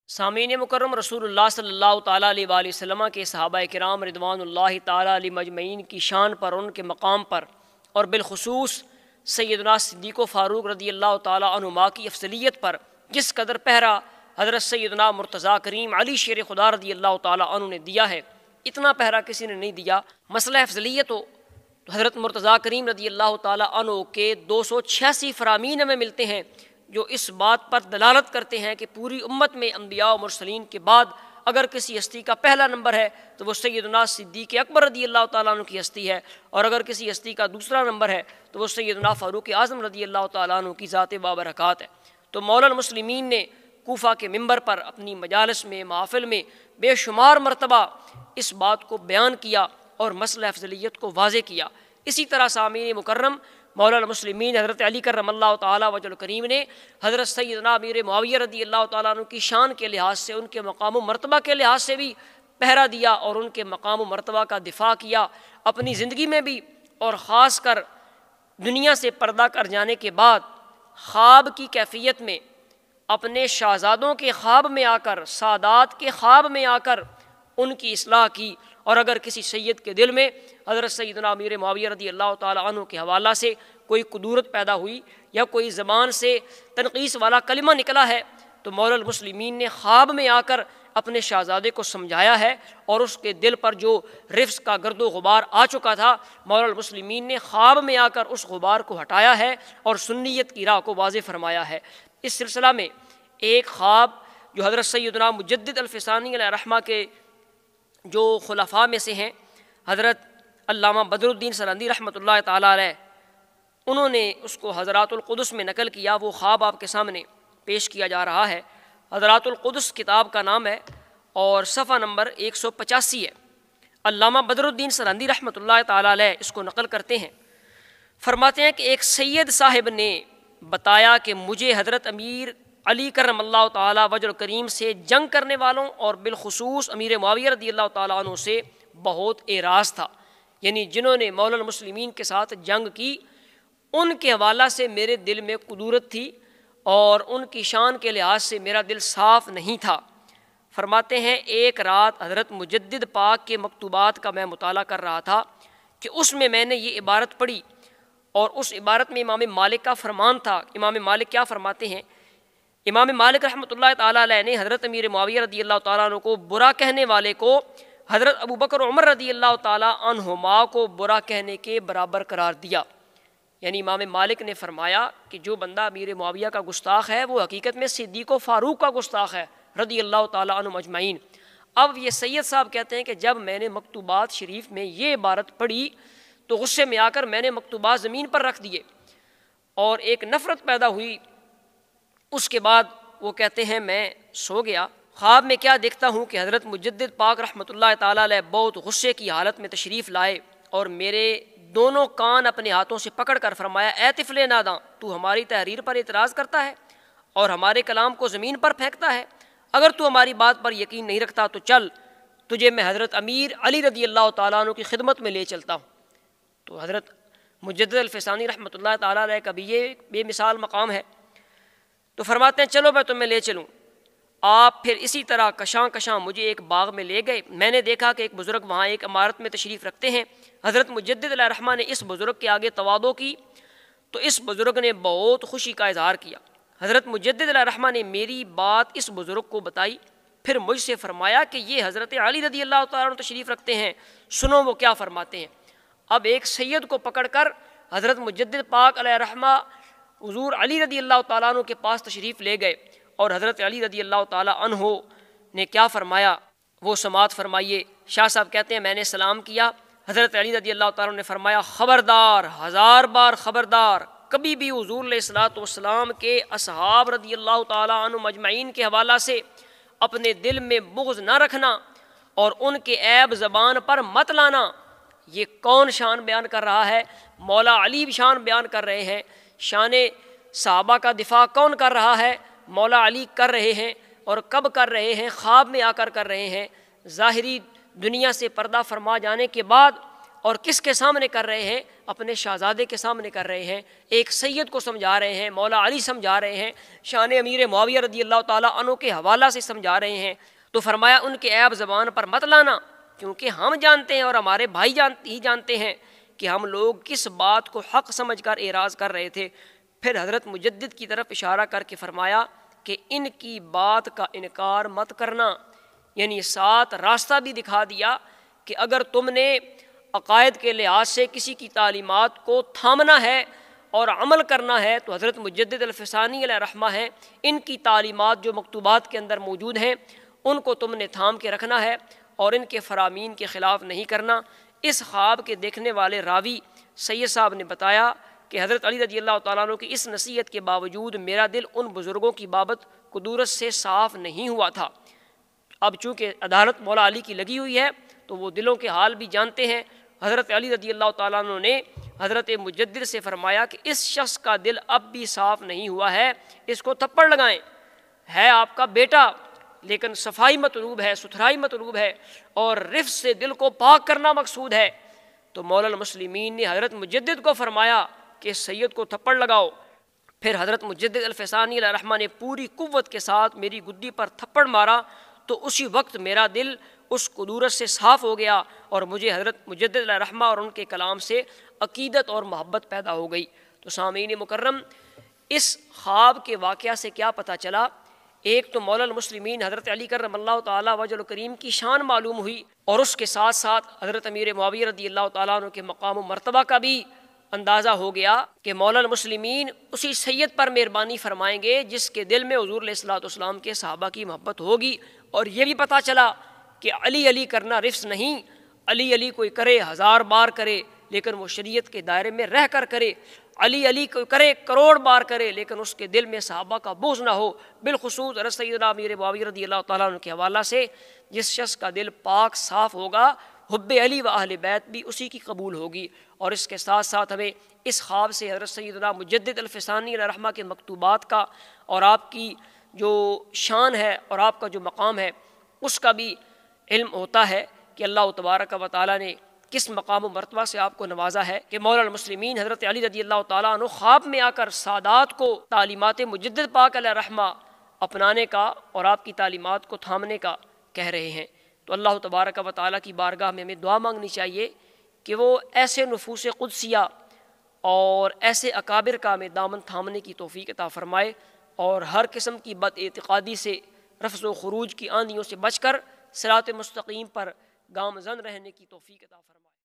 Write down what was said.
سامعین مکرم، رسول اللہ صلی اللہ تعالیٰ علیہ وآلہ وسلم کے صحابہ کرام رضوان اللہ تعالیٰ علیہ مجمعین کی شان پر، ان کے مقام پر، اور بالخصوص سیدنا صدیق و فاروق رضی اللہ تعالیٰ عنہما کی افضلیت پر جس قدر پہرا حضرت سیدنا مرتضیٰ کریم علی شیر خدا رضی اللہ تعالیٰ عنہ نے دیا ہے، اتنا پہرا کسی نے نہیں دیا۔ مسئلہ افضلیت تو حضرت مرتضیٰ کریم رضی اللہ تعالیٰ عنہ کے 286 فرامین ہمیں ملتے ہیں جو اس بات پر دلالت کرتے ہیں کہ پوری امت میں انبیاء و مرسلین کے بعد اگر کسی ہستی کا پہلا نمبر ہے تو وہ سیدنا صدیق اکبر رضی اللہ تعالیٰ عنہ کی ہستی ہے، اور اگر کسی ہستی کا دوسرا نمبر ہے تو وہ سیدنا فاروق اعظم رضی اللہ تعالیٰ عنہ کی ذات بابرکات ہے۔ تو مولا المسلمین نے کوفہ کے منبر پر اپنی مجالس میں، محافل میں بے شمار مرتبہ اس بات کو بیان کیا اور مسئلہ افضلیت کو واضح کیا۔ اسی طرح سامعین مکرم، مولا المسلمین حضرت علی کرم اللہ تعالیٰ وجہ الکریم نے حضرت سیدنا امیر معاویہ رضی اللہ تعالیٰ عنہ کی شان کے لحاظ سے، ان کے مقام و مرتبہ کے لحاظ سے بھی پہرا دیا اور ان کے مقام و مرتبہ کا دفاع کیا اپنی زندگی میں بھی، اور خاص کر دنیا سے پردہ کر جانے کے بعد خواب کی کیفیت میں اپنے شہزادوں کے خواب میں آ کر، سادات کے خواب میں آ کر ان کی اصلاح کی۔ اور اگر کسی سید کے دل میں حضرت سیدنا امیر معاویہ رضی اللہ تعالیٰ عنہ کے حوالہ سے کوئی قدورت پیدا ہوئی یا کوئی زبان سے تنقیص والا کلمہ نکلا ہے تو مولا المسلمین نے خواب میں آ کر اپنے شہزادے کو سمجھایا ہے، اور اس کے دل پر جو رفس کا گرد و غبار آ چکا تھا، مولا المسلمین نے خواب میں آ کر اس غبار کو ہٹایا ہے اور سنیت کی راہ کو واضح فرمایا ہے۔ اس سلسلہ میں ایک خواب جو حضرت سیدنا مجدد الفسانی علیہ رحمہ کے جو خلفاء میں سے ہیں، حضرت علامہ بدر الدین سرندی رحمۃ اللہ تعالیٰ علیہ، انہوں نے اس کو حضرات القدس میں نقل کیا۔ وہ خواب آپ کے سامنے پیش کیا جا رہا ہے۔ حضرات القدس کتاب کا نام ہے اور صفحہ نمبر 185 ہے۔ علامہ بدر الدین سرندی رحمۃ اللہ تعالیٰ علیہ اس کو نقل کرتے ہیں، فرماتے ہیں کہ ایک سید صاحب نے بتایا کہ مجھے حضرت امیر علی کرم اللہ تعالیٰ وجہ الکریم سے جنگ کرنے والوں اور بالخصوص امیر معاویہ رضی اللہ تعالیٰ عنہ سے بہت اعراض تھا، یعنی جنہوں نے مولا المسلمین کے ساتھ جنگ کی ان کے حوالہ سے میرے دل میں قدورت تھی اور ان کی شان کے لحاظ سے میرا دل صاف نہیں تھا۔ فرماتے ہیں ایک رات حضرت مجدد پاک کے مکتوبات کا میں مطالعہ کر رہا تھا کہ اس میں نے یہ عبارت پڑھی، اور اس عبارت میں امام مالک کا فرمان تھا۔ امام مالک کیا فرماتے ہیں؟ امام مالک رحمۃ اللہ تعالیٰ علیہ نے حضرت امیر معاویہ رضی اللہ تعالیٰ عنہ کو برا کہنے والے کو حضرت ابو بکر عمر رضی اللہ تعالیٰ عنہما کو برا کہنے کے برابر قرار دیا۔ یعنی امام مالک نے فرمایا کہ جو بندہ امیر معاویہ کا گستاخ ہے وہ حقیقت میں صدیق و فاروق کا گستاخ ہے رضی اللہ تعالیٰ عنہ اجمعین۔ اب یہ سید صاحب کہتے ہیں کہ جب میں نے مکتوبات شریف میں یہ عبارت پڑھی تو غصے میں آ کر میں نے مکتوبات زمین پر رکھ دیے اور ایک نفرت پیدا ہوئی۔ اس کے بعد وہ کہتے ہیں میں سو گیا، خواب میں کیا دیکھتا ہوں کہ حضرت مجدد پاک رحمۃ اللہ تعالیٰ علیہ بہت غصے کی حالت میں تشریف لائے اور میرے دونوں کان اپنے ہاتھوں سے پکڑ کر فرمایا، اے طفل ناداں، تو ہماری تحریر پر اعتراض کرتا ہے اور ہمارے کلام کو زمین پر پھینکتا ہے؟ اگر تو ہماری بات پر یقین نہیں رکھتا تو چل، تجھے میں حضرت امیر علی رضی اللہ تعالیٰ عنہ کی خدمت میں لے چلتا ہوں۔ تو حضرت مجدد الفسانی رحمۃ اللہ تعالیٰ علیہ کا بھی یہ بے مثال مقام ہے، تو فرماتے ہیں چلو میں تمہیں لے چلوں۔ آپ پھر اسی طرح کشاں کشاں مجھے ایک باغ میں لے گئے۔ میں نے دیکھا کہ ایک بزرگ وہاں ایک عمارت میں تشریف رکھتے ہیں۔ حضرت مجدد علیہ رحمہ نے اس بزرگ کے آگے تواضع کی تو اس بزرگ نے بہت خوشی کا اظہار کیا۔ حضرت مجدد علیہ رحمہ نے میری بات اس بزرگ کو بتائی، پھر مجھ سے فرمایا کہ یہ حضرت علی رضی اللہ تعالیٰ عنہ تشریف رکھتے ہیں، سنو وہ کیا فرماتے ہیں۔ اب ایک سید کو پکڑ کر حضرت مجدد پاک علیہ رحمہ حضور علی رضی اللہ تعالیٰ عنہ کے پاس تشریف لے گئے، اور حضرت علی رضی اللہ تعالیٰ عنہ نے کیا فرمایا وہ سماعت فرمائیے۔ شاہ صاحب کہتے ہیں میں نے سلام کیا، حضرت علی رضی اللہ تعالیٰ عنہ نے فرمایا، خبردار، ہزار بار خبردار، کبھی بھی حضور علیہ الصلوۃ والسلام کے اصحاب رضی اللہ تعالیٰ عنہ مجمعین کے حوالہ سے اپنے دل میں بغض نہ رکھنا اور ان کے عیب زبان پر مت لانا۔ یہ کون شان بیان کر رہا ہے؟ مولا علی شان بیان کر رہے ہیں۔ شان صحابہ کا دفاع کون کر رہا ہے؟ مولا علی کر رہے ہیں، اور کب کر رہے ہیں؟ خواب میں آ کر رہے ہیں، ظاہری دنیا سے پردہ فرما جانے کے بعد، اور کس کے سامنے کر رہے ہیں؟ اپنے شہزادے کے سامنے کر رہے ہیں، ایک سید کو سمجھا رہے ہیں، مولا علی سمجھا رہے ہیں، شان امیر معاویہ رضی اللہ تعالیٰ عنہ کے حوالہ سے سمجھا رہے ہیں۔ تو فرمایا ان کے عیب زبان پر مت لانا، کیونکہ ہم جانتے ہیں اور ہمارے بھائی جانتے ہیں کہ ہم لوگ کس بات کو حق سمجھ کر اعراض کر رہے تھے۔ پھر حضرت مجدد کی طرف اشارہ کر کے فرمایا کہ ان کی بات کا انکار مت کرنا، یعنی ساتھ راستہ بھی دکھا دیا کہ اگر تم نے عقائد کے لحاظ سے کسی کی تعلیمات کو تھامنا ہے اور عمل کرنا ہے تو حضرت مجدد الفسانی علیہ رحمہ ہیں، ان کی تعلیمات جو مکتوبات کے اندر موجود ہیں ان کو تم نے تھام کے رکھنا ہے اور ان کے فرامین کے خلاف نہیں کرنا۔ اس خواب کے دیکھنے والے راوی سید صاحب نے بتایا کہ حضرت علی رضی اللہ تعالیٰ عنہ کی اس نصیحت کے باوجود میرا دل ان بزرگوں کی بابت قدورت سے صاف نہیں ہوا تھا۔ اب چونکہ عدالت مولا علی کی لگی ہوئی ہے تو وہ دلوں کے حال بھی جانتے ہیں۔ حضرت علی رضی اللہ تعالیٰ عنہ نے حضرت مجدد سے فرمایا کہ اس شخص کا دل اب بھی صاف نہیں ہوا ہے، اس کو تھپڑ لگائیں، ہے آپ کا بیٹا لیکن صفائی مطلوب ہے، ستھرائی مطلوب ہے اور رفق سے دل کو پاک کرنا مقصود ہے۔ تو مولا المسلمین نے حضرت مجدد کو فرمایا کہ سید کو تھپڑ لگاؤ۔ پھر حضرت مجدد الفسانی علیہ رحمہ نے پوری قوت کے ساتھ میری گدی پر تھپڑ مارا تو اسی وقت میرا دل اس قدورت سے صاف ہو گیا اور مجھے حضرت مجدد علیہ رحمہ اور ان کے کلام سے عقیدت اور محبت پیدا ہو گئی۔ تو سامعین مکرم، اس خواب کے واقعہ سے کیا پتہ چلا؟ ایک تو مولا المسلمین حضرت علی کرم اللہ تعالیٰ وجہ الکریم کی شان معلوم ہوئی، اور اس کے ساتھ ساتھ حضرت امیر معاویہ رضی اللہ تعالیٰ عنہ کے مقام و مرتبہ کا بھی اندازہ ہو گیا کہ مولا المسلمین اسی سید پر مہربانی فرمائیں گے جس کے دل میں حضور علیہ الصلوۃ والسلام کے صحابہ کی محبت ہوگی۔ اور یہ بھی پتہ چلا کہ علی علی کرنا رفض نہیں، علی علی کوئی کرے 1000 بار کرے لیکن وہ شریعت کے دائرے میں رہ کر کرے، علی علی کوئی کرے کروڑ بار کرے لیکن اس کے دل میں صحابہ کا بغض نہ ہو۔ بالخصوص حضرت سیدنا امیر معاویہ رضی اللہ تعالیٰ عنہ کے حوالہ سے جس شخص کا دل پاک صاف ہوگا، حب علی و اہل بیت بھی اسی کی قبول ہوگی۔ اور اس کے ساتھ ساتھ ہمیں اس خواب سے حضرت سیدنا مجدد الفسانی علیہ رحمہ کے مکتوبات کا اور آپ کی جو شان ہے اور آپ کا جو مقام ہے اس کا بھی علم ہوتا ہے کہ اللہ تبارک و تعالیٰ نے کس مقام و مرتبہ سے آپ کو نوازا ہے کہ مولا المسلمین حضرت علی رضی اللہ تعالیٰ عنہ خواب میں آ کر سادات کو تعلیمات مجدد پاک علیہ رحمہ اپنانے کا اور آپ کی تعلیمات کو تھامنے کا کہہ رہے ہیں۔ تو اللہ تبارک و تعالیٰ کی بارگاہ میں ہمیں دعا مانگنی چاہیے کہ وہ ایسے نفوس قدسیہ اور ایسے اکابر کا ہمیں دامن تھامنے کی توفیق عطا فرمائے اور ہر قسم کی بد اعتقادی سے، رفض و خروج کی آندھیوں سے بچ کر صراط مستقیم پر گامزن رہنے کی توفیق عطا فرمائے۔